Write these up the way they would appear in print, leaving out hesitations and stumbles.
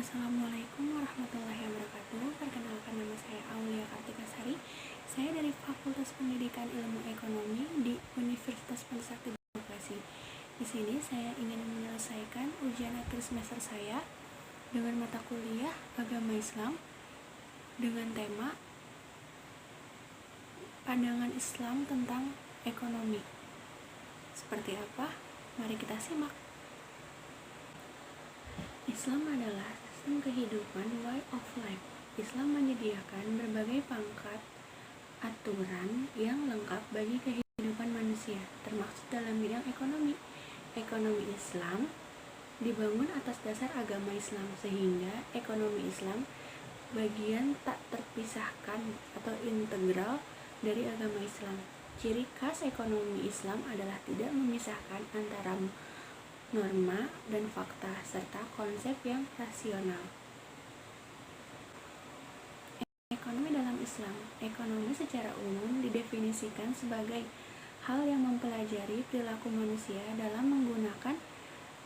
Assalamualaikum warahmatullahi wabarakatuh. Perkenalkan, nama saya Aulia Kartika Sari. Saya dari Fakultas Pendidikan Ilmu Ekonomi di Universitas Pancasila Bekasi. Di sini saya ingin menyelesaikan ujian akhir semester saya dengan mata kuliah Agama Islam dengan tema Pandangan Islam tentang Ekonomi. Seperti apa? Mari kita simak. Islam adalah sistem kehidupan, way of life. Islam menyediakan berbagai pangkat aturan yang lengkap bagi kehidupan manusia, termasuk dalam bidang ekonomi. Ekonomi Islam dibangun atas dasar agama Islam, sehingga ekonomi Islam bagian tak terpisahkan atau integral dari agama Islam. Ciri khas ekonomi Islam adalah tidak memisahkan antara norma dan fakta, serta konsep yang rasional. Ekonomi dalam Islam. Ekonomi secara umum didefinisikan sebagai hal yang mempelajari perilaku manusia dalam menggunakan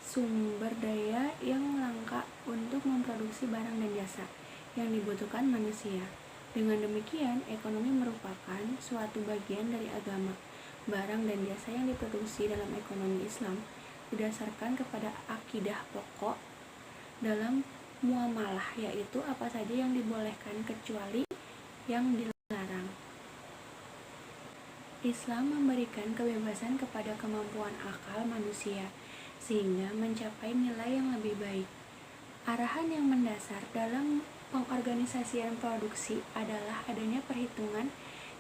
sumber daya yang langka untuk memproduksi barang dan jasa yang dibutuhkan manusia. Dengan demikian, ekonomi merupakan suatu bagian dari agama. Barang dan jasa yang diproduksi dalam ekonomi Islam didasarkan kepada akidah pokok dalam muamalah, yaitu apa saja yang dibolehkan kecuali yang dilarang. Islam memberikan kebebasan kepada kemampuan akal manusia sehingga mencapai nilai yang lebih baik. Arahan yang mendasar dalam pengorganisasian produksi adalah adanya perhitungan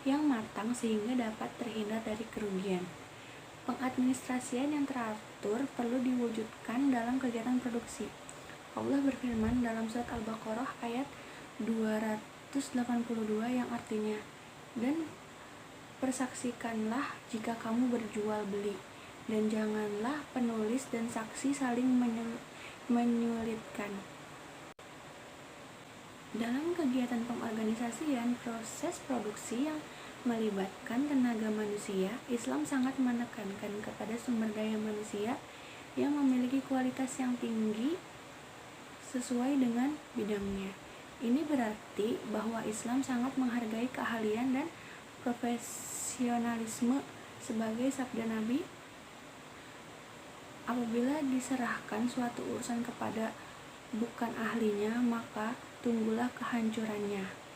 yang matang sehingga dapat terhindar dari kerugian. Pengadministrasian yang teratur perlu diwujudkan dalam kegiatan produksi. Allah berfirman dalam surat Al-Baqarah ayat 282 yang artinya, "Dan persaksikanlah jika kamu berjual beli, dan janganlah penulis dan saksi saling menyulitkan." Dalam kegiatan pengorganisasian proses produksi yang melibatkan tenaga manusia, Islam sangat menekankan kepada sumber daya manusia yang memiliki kualitas yang tinggi sesuai dengan bidangnya. Ini berarti bahwa Islam sangat menghargai keahlian dan profesionalisme. Sebagai sabda Nabi, apabila diserahkan suatu urusan kepada bukan ahlinya, maka tunggulah kehancurannya.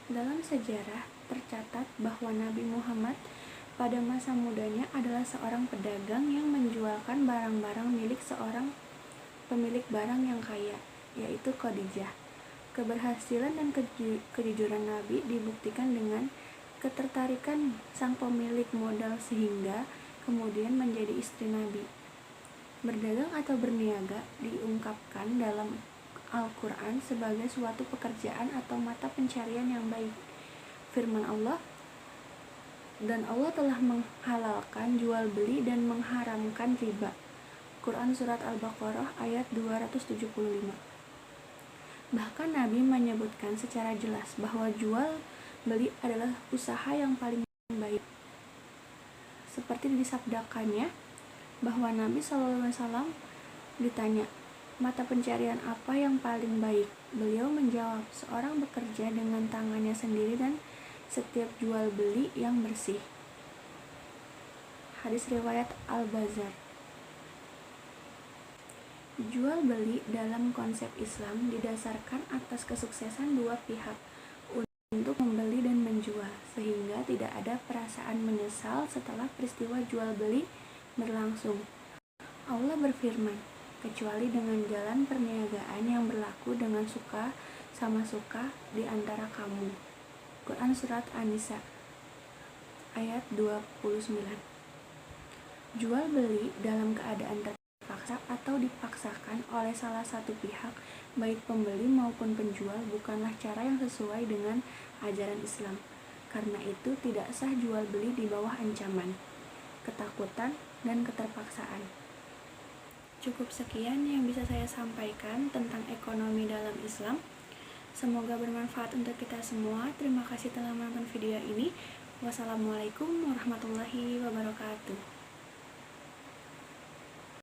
Dalam sejarah tercatat bahwa Nabi Muhammad pada masa mudanya adalah seorang pedagang yang menjualkan barang-barang milik seorang pemilik barang yang kaya, yaitu Khadijah. Keberhasilan dan kejujuran Nabi dibuktikan dengan ketertarikan sang pemilik modal sehingga kemudian menjadi istri Nabi. Berdagang atau berniaga diungkapkan dalam Al-Quran sebagai suatu pekerjaan atau mata pencarian yang baik. Firman Allah, "Dan Allah telah menghalalkan jual beli dan mengharamkan riba." Quran Surat Al-Baqarah ayat 275. Bahkan Nabi menyebutkan secara jelas bahwa jual beli adalah usaha yang paling baik. Seperti disabdakannya bahwa Nabi SAW ditanya, "Mata pencarian apa yang paling baik?" Beliau menjawab, "Seorang bekerja dengan tangannya sendiri dan setiap jual beli yang bersih." Hadis riwayat Al-Bazzar. Jual beli dalam konsep Islam didasarkan atas kesuksesan dua pihak untuk membeli dan menjual, sehingga tidak ada perasaan menyesal setelah peristiwa jual beli berlangsung. Allah berfirman, "Kecuali dengan jalan perniagaan yang berlaku dengan suka sama suka di antara kamu." Quran Surat An-Nisa ayat 29. Jual beli dalam keadaan terpaksa atau dipaksakan oleh salah satu pihak, baik pembeli maupun penjual, bukanlah cara yang sesuai dengan ajaran Islam. Karena itu tidak sah jual beli di bawah ancaman, ketakutan, dan keterpaksaan. Cukup sekian yang bisa saya sampaikan tentang ekonomi dalam Islam. Semoga bermanfaat untuk kita semua. Terima kasih telah menonton video ini. Wassalamualaikum warahmatullahi wabarakatuh.